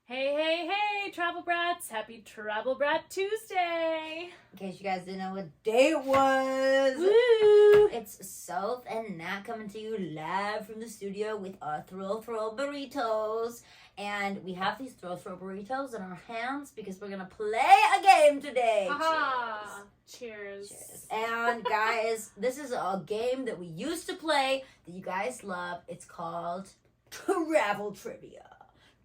Hey, hey, hey, Travel Brats! Happy Travel Brat Tuesday! In case you guys didn't know what day it was. Woo! It's Soph and Nat coming to you live from the studio with our Thrill burritos. And we have these Thrill burritos in our hands because we're going to play a game today. Haha! Cheers. Cheers. And guys, this is a game that we used to play that you guys love. It's called Travel Trivia.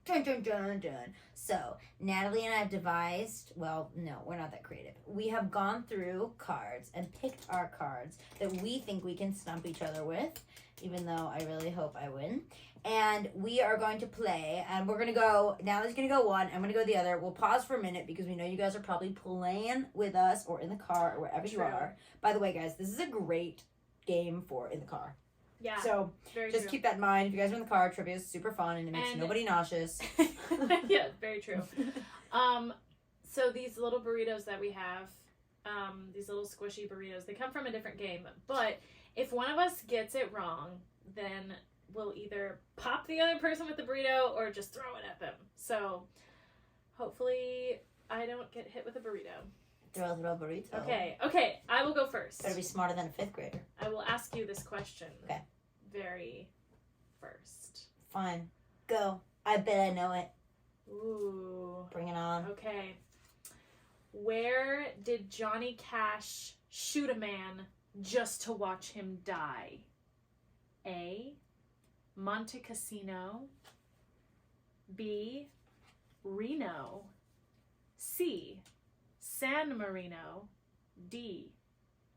Dun, dun, dun, dun. So, Natalie and I have devised, well, no, we're not that creative. We have gone through cards and picked our cards that we think we can stump each other with, even though I really hope I win. And we are going to play, and we're going to go, Natalie's going to go one, I'm going to go the other. We'll pause for a minute because we know you guys are probably playing with us or in the car or wherever you are. By the way, guys, this is a great game for in the car. Yeah. So just keep that in mind. If you guys are in the car, trivia is super fun and it makes nobody nauseous. Yeah, very true. So these little burritos that we have, these little squishy burritos, they come from a different game. But if one of us gets it wrong, then we'll either pop the other person with the burrito or just throw it at them. So hopefully I don't get hit with a burrito. Throw burrito. Okay, I will go first. Better be smarter than a fifth grader. I will ask you this question. Okay. Very first. Fine. Go. I bet I know it. Ooh. Bring it on. Okay. Where did Johnny Cash shoot a man just to watch him die? A. Monte Cassino. B. Reno. C. San Marino. D.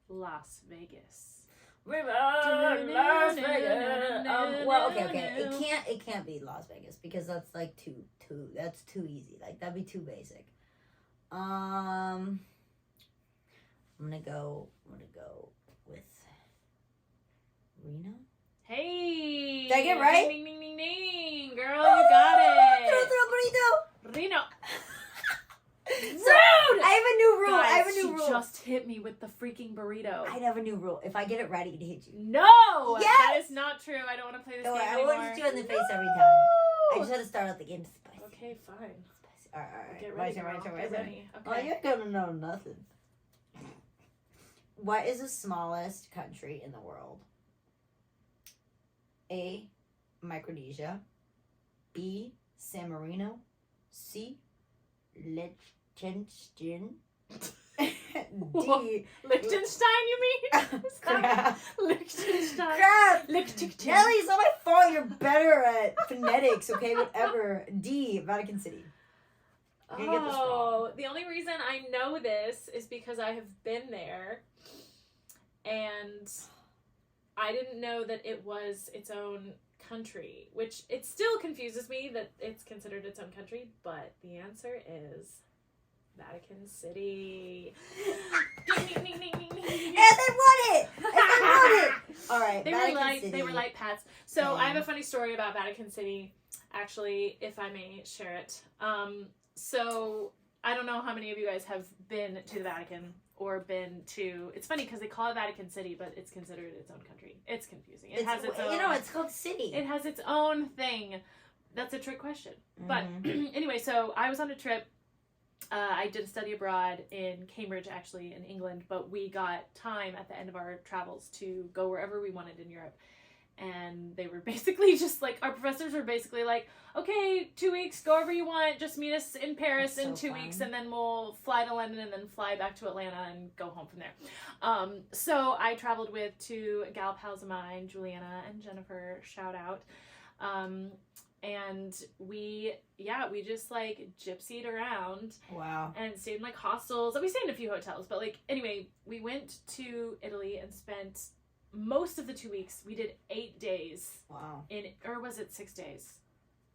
Las Vegas. Las Vegas. Well, okay. It can't be Las Vegas because that's like that's too easy. Like that'd be too basic. I'm gonna go with Reno. Hey! Did I get it right? Ding, ding, ding, ding, ding. Girl, you got it. Throw burrito. Reno. So, I have a new rule. She just hit me with the freaking burrito. I have a new rule. If I get it right, I get to hit you. No! Yes! That is not true. I don't want to play this game anymore. I won't hit you in the face every time. I just had to start out the game spicy. Okay, fine. Spicy. All right. Get ready, Get ready. Okay. Oh, you're gonna know nothing. What is the smallest country in the world? A. Micronesia. B. San Marino. C. Liechtenstein. D. Liechtenstein, you mean? Crap. Liechtenstein. Crap. Liechtenstein. Nelly, it's not my fault. You're better at phonetics, okay? Whatever. D. Vatican City. Oh, the only reason I know this is because I have been there, and I didn't know that it was its own country, which it still confuses me that it's considered its own country, but the answer is Vatican City. Ding, ding, ding, ding, ding, ding. And they won it! All right, They were light pats. So I have a funny story about Vatican City, actually, if I may share it. So I don't know how many of you guys have been to the Vatican or been to. It's funny because they call it Vatican City, but it's considered its own country. It's confusing. It has its own. You know, it's called city. It has its own thing. That's a trick question. But anyway, so I was on a trip. I did study abroad in Cambridge, actually, in England, but we got time at the end of our travels to go wherever we wanted in Europe. And they were basically just like, our professors were basically like, okay, 2 weeks, go wherever you want, just meet us in Paris in 2 weeks, and then we'll fly to London and then fly back to Atlanta and go home from there. So I traveled with two gal pals of mine, Juliana and Jennifer, shout out. And we just like gypsied around. Wow. And stayed in like hostels. We stayed in a few hotels, but like, anyway, we went to Italy and spent most of the 2 weeks. We did 8 days. Wow. Or was it 6 days?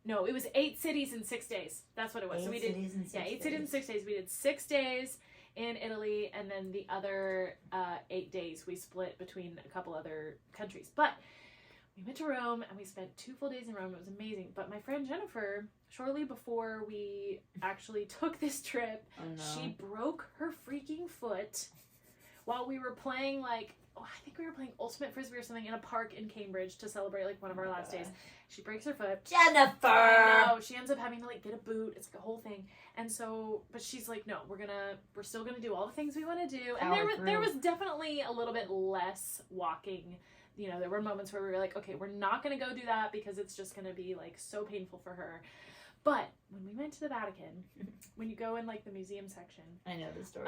No, it was 8 cities in 6 days. That's what it was. 8 cities in 6 days. 8 cities in 6 days. We did 6 days in Italy, and then the other 8 days we split between a couple other countries. But we went to Rome, and we spent 2 full days in Rome. It was amazing. But my friend Jennifer, shortly before we actually took this trip, she broke her freaking foot while we were playing I think we were playing Ultimate Frisbee or something in a park in Cambridge to celebrate one of our last days. She breaks her foot. Jennifer! I know. She ends up having to get a boot. It's a whole thing. And so, but she's like, no, we're still gonna do all the things we want to do. And there was definitely a little bit less walking. There were moments where we were like, okay, we're not gonna go do that because it's just gonna be so painful for her. But when we went to the Vatican, when you go in the museum section, I know the story.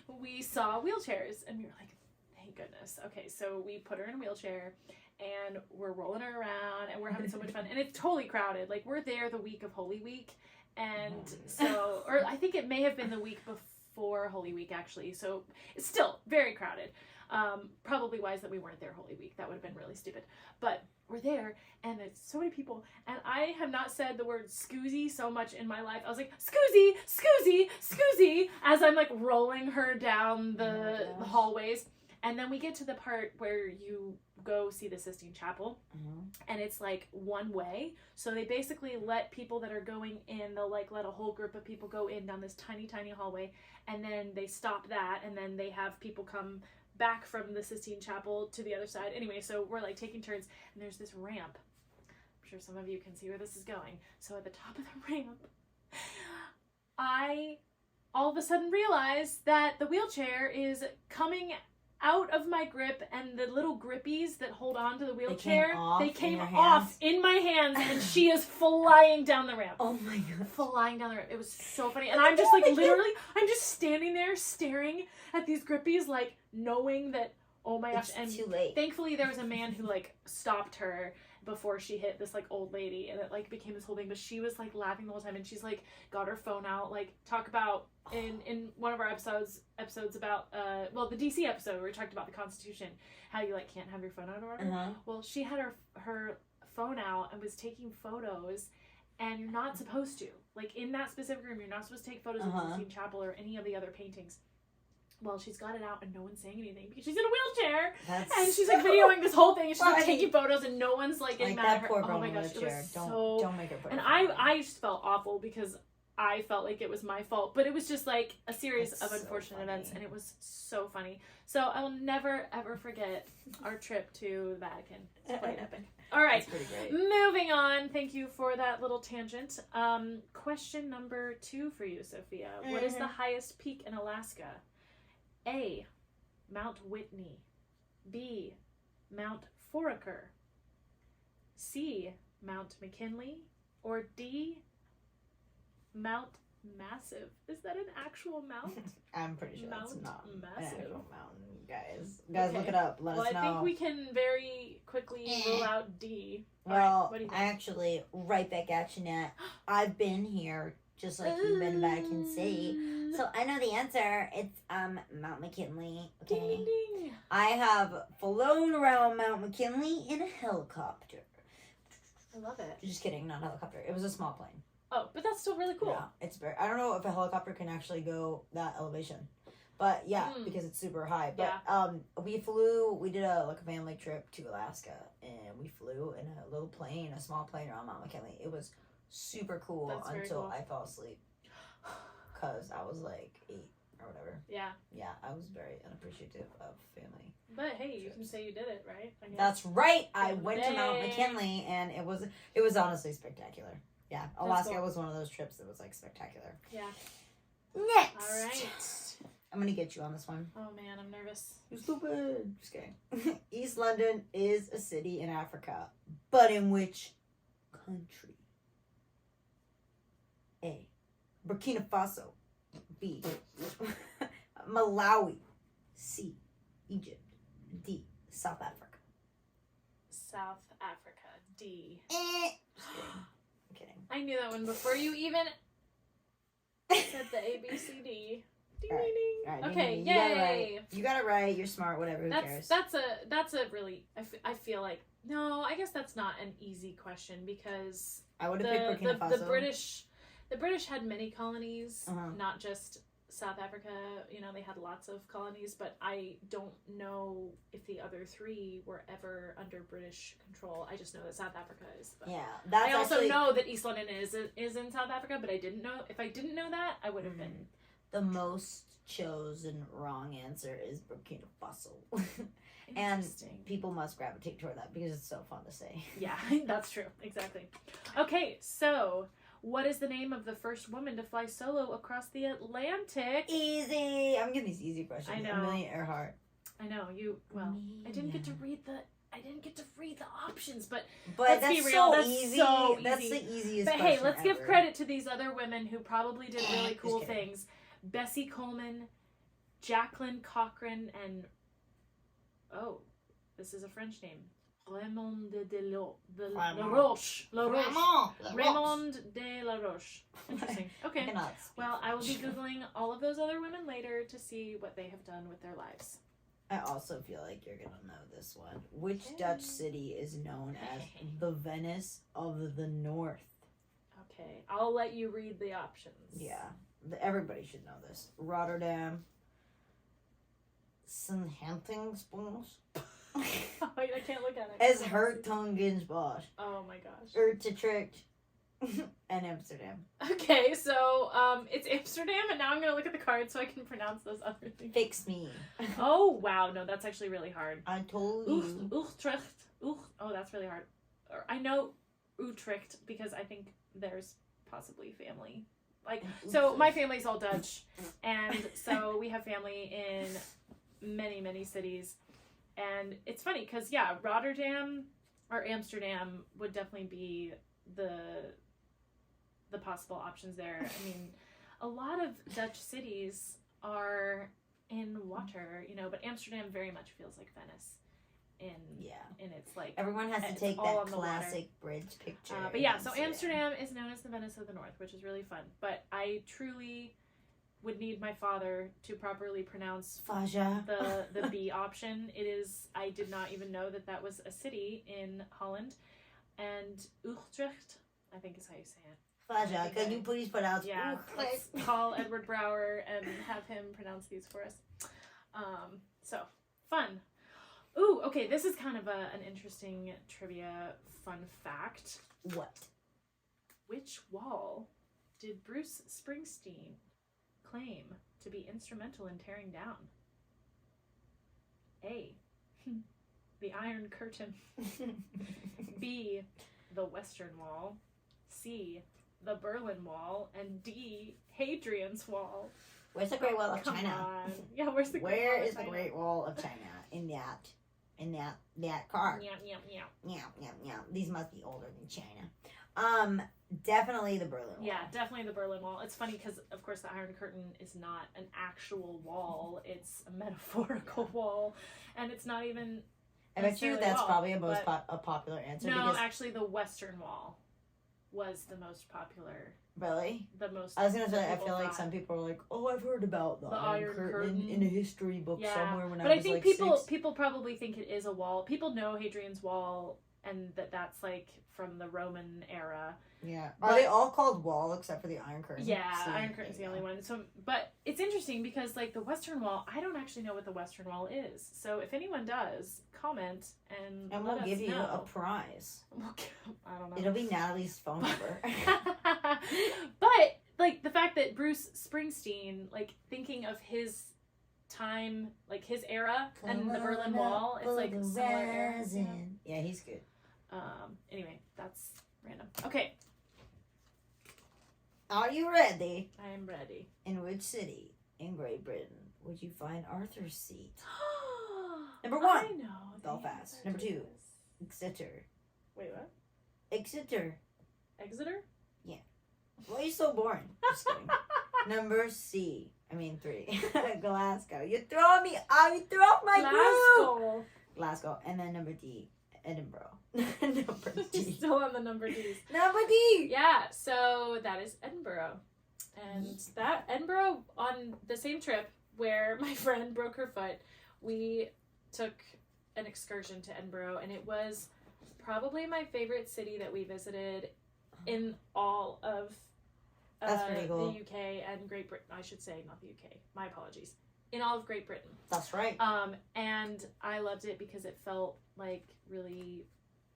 We saw wheelchairs, and we were like, thank goodness. Okay, so we put her in a wheelchair, and we're rolling her around, and we're having so much fun, and it's totally crowded. We're there the week of Holy Week, and so, or I think it may have been the week before Holy Week actually. So it's still very crowded. Probably wise that we weren't there Holy Week. That would have been really stupid. But we're there, and there's so many people, and I have not said the word "scoozy" so much in my life. I was like, "Scoozy, scoozy, scoozy," as I'm rolling her down the hallways. And then we get to the part where you go see the Sistine Chapel, and it's one way. So they basically let people that are going in, they'll let a whole group of people go in down this tiny, tiny hallway, and then they stop that, and then they have people come back from the Sistine Chapel to the other side. Anyway, so we're taking turns, and there's this ramp. I'm sure some of you can see where this is going. So at the top of the ramp, I all of a sudden realize that the wheelchair is coming out of my grip, and the little grippies that hold on to the wheelchair, they came off in my hands, and she is flying down the ramp. Oh my god. Flying down the ramp. It was so funny. And I'm just literally, I'm just standing there staring at these grippies, knowing that, oh my gosh. And too late. Thankfully there was a man who stopped her before she hit this old lady, and it became this whole thing. But she was laughing the whole time, and she's got her phone out, talk about in one of our episodes about the DC episode where we talked about the Constitution, how you can't have your phone out or whatever. Well, she had her phone out and was taking photos, and you're not supposed to, in that specific room, you're not supposed to take photos of the Sistine Chapel or any of the other paintings. Well, she's got it out, and no one's saying anything because she's in a wheelchair. And she's videoing this whole thing, and she's taking photos, and no one's getting mad at her. Poor girl oh my in a gosh, wheelchair. Don't make her put and her I just felt awful because I felt like it was my fault, but it was just a series of unfortunate events, and it was so funny. So I will never ever forget our trip to the Vatican. It's quite epic. All right, pretty great. Moving on. Thank you for that little tangent. Question number 2 for you, Sophia. What is the highest peak in Alaska? A, Mount Whitney. B, Mount Foraker. C, Mount McKinley. Or D, Mount Massive. Is that an actual mount? I'm pretty sure Mount that's not Massive. an actual mountain, guys. Okay. Look it up. Let us know. I think we can very quickly rule out D. Well, what do you think? actually, right back at you, Nat. I've been here, just like you've been in Vatican City. So I know the answer. It's Mount McKinley. Okay. Ding, ding, ding. I have flown around Mount McKinley in a helicopter. I love it. Just kidding, not a helicopter. It was a small plane. Oh, but that's still really cool. Yeah, it's very. I don't know if a helicopter can actually go that elevation, but yeah, because it's super high. But we did a family trip to Alaska, and we flew in a little plane, a small plane around Mount McKinley. It was super cool until I fell asleep because I was 8 or whatever. Yeah. Yeah, I was very unappreciative of family. But hey, trips. you can say you did it, right? I guess. That's right. I went to Mount McKinley, and it was honestly spectacular. Yeah, Alaska was one of those trips that was spectacular. Yeah. Next. All right. I'm gonna get you on this one. Oh man, I'm nervous. You're stupid. Just kidding. East London is a city in Africa, but in which country? A, Burkina Faso. B, Malawi. C, Egypt. D, South Africa. South Africa. D. Just kidding. I'm kidding. I knew that one before you even said the A, B, C, D. Ding, All right. ding, ding. All right, Okay, you yay! got it right. You got it right. You're smart. Whatever. Who cares? That's a really. I feel like no. I guess that's not an easy question because I would have picked Burkina Faso. The British had many colonies, Uh-huh. not just South Africa. They had lots of colonies, but I don't know if the other 3 were ever under British control. I just know that South Africa is. But Yeah, that's I also know that East London is in South Africa, but I didn't know. If I didn't know that, I would have been the most chosen wrong answer is Burkina Faso. And people must gravitate toward that because it's so fun to say. Yeah, that's true. Exactly. Okay, so what is the name of the first woman to fly solo across the Atlantic? Easy. I'm getting these easy questions. I know. Amelia Earhart. I know you. Well, I didn't get to read the options, but that's let's be real. So that's easy. so easy. That's the easiest. But hey, let's ever. give credit to these other women who probably did really cool things: Bessie Coleman, Jacqueline Cochran, and this is a French name. Raymond de la Roche. Raymond de la Roche. Interesting. Okay. Well, I will be Googling all of those other women later to see what they have done with their lives. I also feel like you're going to know this one. Which Dutch city is known as the Venice of the North? Okay. I'll let you read the options. Yeah. Everybody should know this. Rotterdam. St. Hamptonspoons. I can't look at it. Es Hertogenbosch. Oh my gosh. Utrecht. And Amsterdam. Okay, so it's Amsterdam, and now I'm gonna look at the card so I can pronounce those other things. Fix me. Oh wow, no, that's actually really hard. I told you. Utrecht. Oh, that's really hard. I know Utrecht because I think there's possibly family. Like, so my family's all Dutch, and so we have family in many, many cities. And it's funny because, yeah, Rotterdam or Amsterdam would definitely be the possible options there. I mean, a lot of Dutch cities are in water, but Amsterdam very much feels like Venice. And it's like everyone has to take that classic bridge picture. But yeah, so Amsterdam is known as the Venice of the North, which is really fun. But I truly would need my father to properly pronounce Faja. the B option. It is. I did not even know that was a city in Holland, and Utrecht, I think is how you say it. Faja, can you please pronounce? Yeah, let's call Edward Brower and have him pronounce these for us. So fun. Ooh, okay. This is kind of an interesting trivia fun fact. What? Which wall did Bruce Springsteen claim to be instrumental in tearing down? A. The Iron Curtain. B. The Western Wall. C. The Berlin Wall. And D. Hadrian's Wall. Where's the Great Wall of China? Come on. Yeah, where's the Great Wall of China? Where is the Great Wall of China? In that card. Yeah. These must be older than China. Definitely the Berlin Wall. Yeah, definitely the Berlin Wall. It's funny because, of course, the Iron Curtain is not an actual wall. It's a metaphorical wall. And it's not even I bet you that's probably a popular answer. No, actually, the Western Wall was the most popular. Really? The most. I was gonna say, I feel like some people are like, "Oh, I've heard about the Iron Curtain in a history book somewhere when I was like 6." But I think people probably think it is a wall. People know Hadrian's Wall, and that's like from the Roman era. Yeah. Are they all called wall except for the Iron Curtain? Yeah, Iron Curtain's the only one. So, but it's interesting because like the Western Wall, I don't actually know what the Western Wall is. So if anyone does, comment and we'll give you a prize. I don't know. It'll be Natalie's phone number. But like the fact that Bruce Springsteen, like thinking of his time, like his era, and the Berlin Wall, it's like similar era. Yeah, he's good. Anyway, that's random. Okay. Are you ready? I am ready. In which city in Great Britain would you find Arthur's seat? Number 1. I know. Belfast. Number 2. Exeter. Wait, what? Exeter. Exeter? Yeah. Why are you so boring? Just kidding. Number 3. Glasgow. You're throwing me out. You threw off my group. Glasgow. And then number D. Edinburgh. Number D. Still on the number D's. Number D. Yeah, so that is Edinburgh. And that Edinburgh, on the same trip where my friend broke her foot, we took an excursion to Edinburgh, and it was probably my favorite city that we visited in all of That's pretty cool. the UK and Great Britain. I should say, not the UK. My apologies. In all of Great Britain. That's right. And I loved it because it felt like really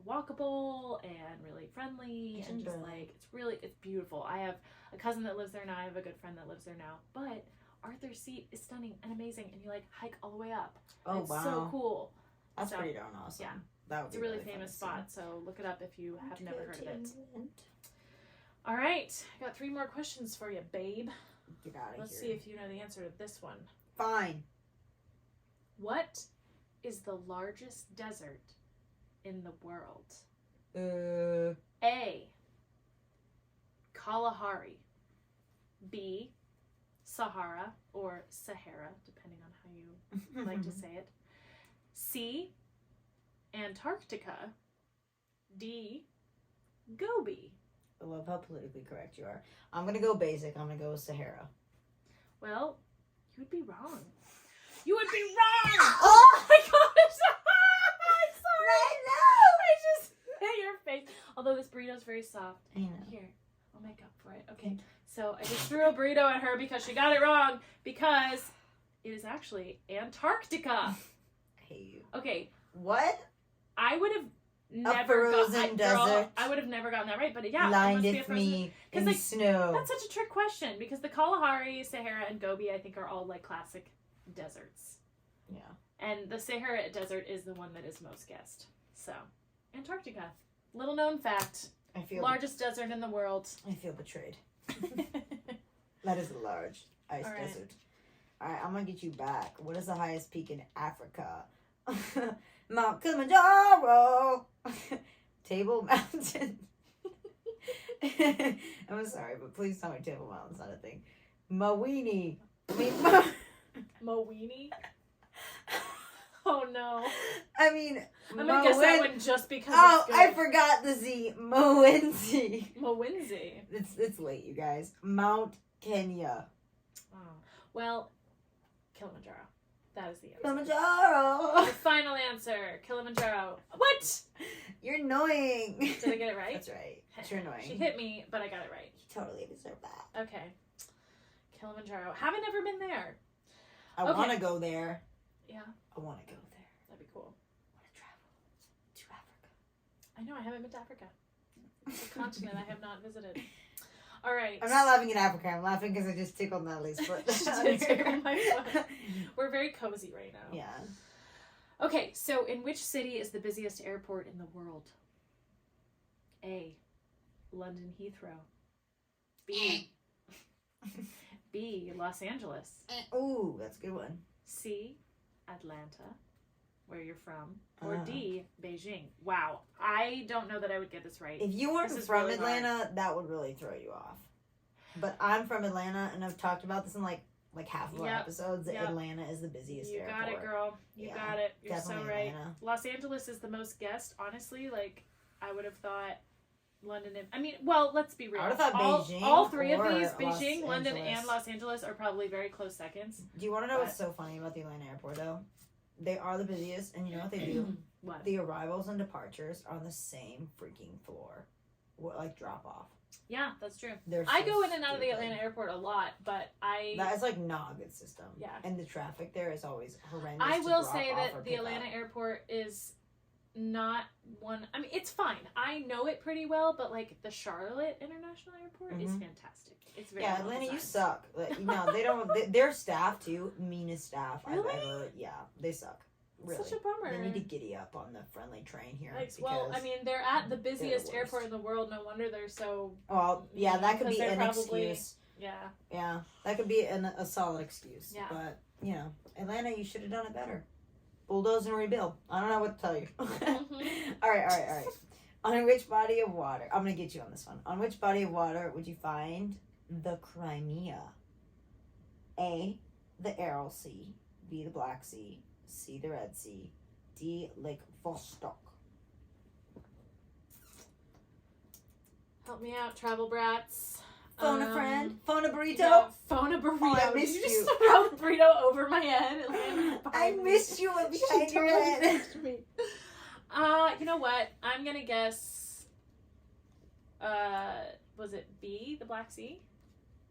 walkable and really friendly and just like it's beautiful. I have a cousin that lives there now. I have a good friend that lives there now. But Arthur's Seat is stunning and amazing, and you like hike all the way up. Oh, It's wow. so cool. That's So, pretty darn awesome. yeah. That would It's be a really fun famous to see. spot, so look it up if you have never heard of it. Entertainment. All right, I got 3 more questions for you, babe. Get out of Let's here. see if you know the answer to this one. Fine. What is the largest desert in the world? A. Kalahari. B. Sahara or Sahara, depending on how you like to say it. C. Antarctica. D. Gobi. I love how politically correct you are. I'm going to go basic. I'm going to go with Sahara. Well, you would be wrong. You would be wrong! Oh! my gosh! I'm sorry! I just hit your face. Although this burrito's very soft. I know. Here, I'll make up for it. Okay, so I just threw a burrito at her because she got it wrong, because it is actually Antarctica. I hate you. Okay, What? I would have never frozen desert. I would have never gotten that right, but yeah, it must be a Blindeth frozen. me 'cause, in like, snow. That's such a trick question because the Kalahari, Sahara, and Gobi I think are all like classic deserts. Yeah. And the Sahara Desert is the one that is most guessed. So, Antarctica. Little known fact. I feel Largest desert in the world. I feel betrayed. That is a large ice All right. desert. Alright, I'm gonna get you back. What is the highest peak in Africa? Mount Kilimanjaro. Table Mountain. I'm sorry, but please tell me Table Mountain's not a thing. Mawini. Mowini? Oh no. I mean, I'm gonna guess that one just because Oh, it's I good. forgot the Z. Mowinzi. Mowinzi. It's late, you guys. Mount Kenya. Oh. Well, Kilimanjaro. That is the answer. Kilimanjaro. The final answer. Kilimanjaro. What? You're annoying. Did I get it right? That's right. You're annoying. She hit me, but I got it right. You totally deserve that. Okay. Kilimanjaro. Haven't ever been there. I Okay. want to go there. Yeah, I want to go there. that'd be cool. I want to travel to Africa. I know, I haven't been to Africa. It's a continent I have not visited. All right. I'm not laughing at Africa. I'm laughing because I just tickled Natalie's foot. She did tickle my foot. We're very cozy right now. Yeah. Okay, so in which city is the busiest airport in the world? A. London Heathrow. B. B. Los Angeles. Ooh, that's a good one. C. Atlanta, where you're from. Or D. Beijing. Wow, I don't know that I would get this right. If you weren't This is from really Atlanta, that would really throw you off. But I'm from Atlanta, and I've talked about this in like half of our Yep. episodes. That Yep. Atlanta is the busiest You airport. got it, girl. You Yeah, got it. You're so definitely right. Atlanta. Los Angeles is the most guessed. Honestly, like, I would have thought London and... I mean, well, let's be real. I would have thought Beijing all 3 of or these, Los Beijing, London, Angeles. and Los Angeles, are probably very close seconds. Do you want to know But- what's so funny about the Atlanta airport, though? They are the busiest, and you know what they do? What? The arrivals and departures are on the same freaking floor. Like, drop off. Yeah, that's true. They're I so go in and out of the stupid. Atlanta airport a lot, but That is like not a good system. Yeah. And the traffic there is always horrendous. I to will drop say off that or the pick Atlanta up. airport is not one... I mean, it's fine. I know it pretty well, but, like, the Charlotte International Airport is Mhm. fantastic. It's very Yeah, well Atlanta, you designed. suck. Like, no, they don't. Their staff too, meanest staff Really? I've ever. Yeah, they suck. Really. Such a bummer. They need to giddy up on the friendly train here. Like, well, I because- mean, they're at the busiest worst. airport in the world. No wonder they're so... Well, yeah, that could because be they're an probably- excuse. Yeah. Yeah, that could be a solid excuse. Yeah. But, you know, Atlanta, you should have done it better. Bulldoze and rebuild. I don't know what to tell you. Mhm. All right. On which body of water? I'm going to get you on this one. On which body of water would you find the Crimea? A, the Aral Sea. B, the Black Sea. C, the Red Sea. D, Lake Vostok. Help me out, Travel Brats. Phone a friend. Phone a burrito. Yeah, phone a burrito. Oh, I Did missed you just you. throw the burrito over my head? It landed I behind me. missed you behind She your totally head. missed me. You know what? I'm gonna guess. Was it B, the Black Sea?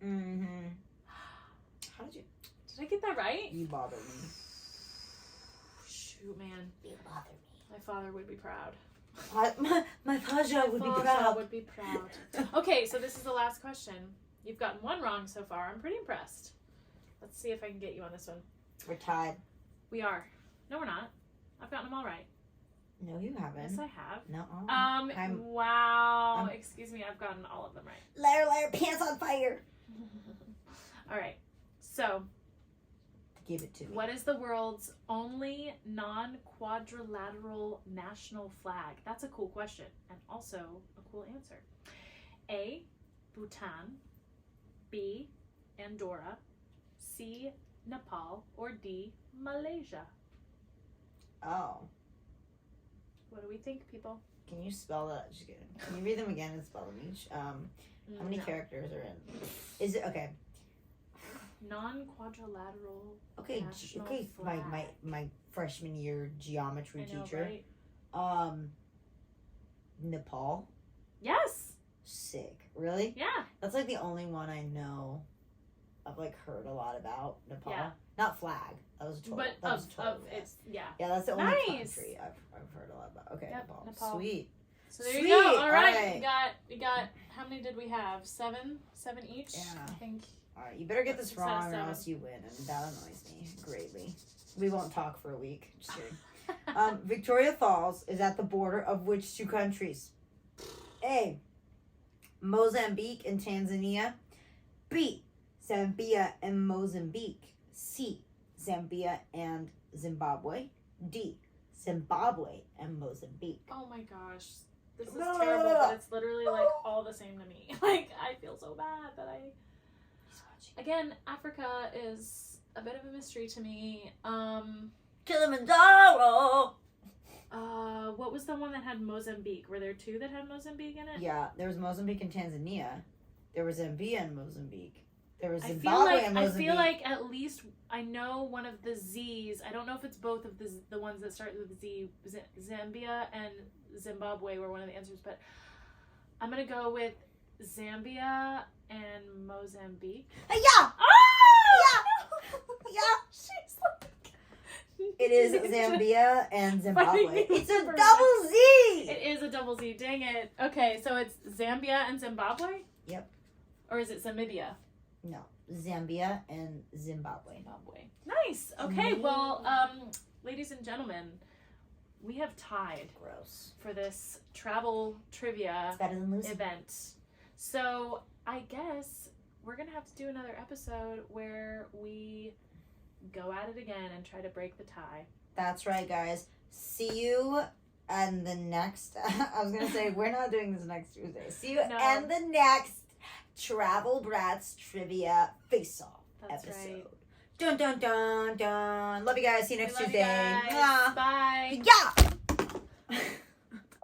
Mm-hmm. How did you? Did I get that right? You bother me. Shoot, man. You bother me. My father would be proud. My Paja would be Father proud. would be proud. Okay, so this is the last question. You've gotten one wrong so far. I'm pretty impressed. Let's see if I can get you on this one. We're tied. We are. No, we're not. I've gotten them all right. No, you haven't. Yes, I have. No. Wow. Excuse me, I've gotten all of them right. Liar, liar, pants on fire. All right. So, Give it to me. what is the world's only non-quadrilateral national flag? That's a cool question and also a cool answer. A, Bhutan, B, Andorra, C, Nepal, or D, Malaysia? Oh. What do we think, people? Can you spell that? Just kidding. Can you read them again and spell them each? How many characters are in? Is it okay? Non-quadrilateral. Okay, national okay. flag. My freshman year geometry I know, teacher. right? Nepal. Yes. Sick. Really? Yeah. That's like the only one I know. I've like heard a lot about Nepal. Yeah. Not flag. That was a total. But that was a total of guess. it's yeah. Yeah, that's the only Nice. country I've heard a lot about. Okay, Yep, Nepal. Nepal. Sweet. So there Sweet. you go. All right. Alright. We got how many did we have? Seven each. Yeah. I think. All right, you better get this 6 out of wrong or 7. else you win, and that annoys me greatly. We won't talk for a week. Just kidding. Victoria Falls is at the border of which two countries? A, Mozambique and Tanzania. B, Zambia and Mozambique. C, Zambia and Zimbabwe. D, Zimbabwe and Mozambique. Oh my gosh. This is No. terrible, but it's literally like all the same to me. Like I feel so bad that again, Africa is a bit of a mystery to me. Kilimanjaro! What was the one that had Mozambique? Were there 2 that had Mozambique in it? Yeah, there was Mozambique and Tanzania. There was Zambia and Mozambique. There was Zimbabwe and Mozambique. I feel like at least I know one of the Z's. I don't know if it's both of the ones that start with Z. Zambia and Zimbabwe were one of the answers, but I'm gonna go with Zambia and Mozambique. Yeah! Oh! Yeah! She's like... It is Zambia and Zimbabwe. It's a For double Z! It is a double Z. Dang it. Okay, so it's Zambia and Zimbabwe? Yep. Or is it Namibia? No. Zambia and Zimbabwe. Zimbabwe. Nice. Okay, well, ladies and gentlemen, we have tied Gross. for this travel trivia It's better than losing. event. So I guess we're going to have to do another episode where we go at it again and try to break the tie. That's right, guys. See you on the next... I was going to say, we're not doing this next Tuesday. See you on the next Travel Brats Trivia Face-Off episode. Right. Dun, dun, dun, dun. Love you guys. See you next We love Tuesday. you guys. Bye. Yeah!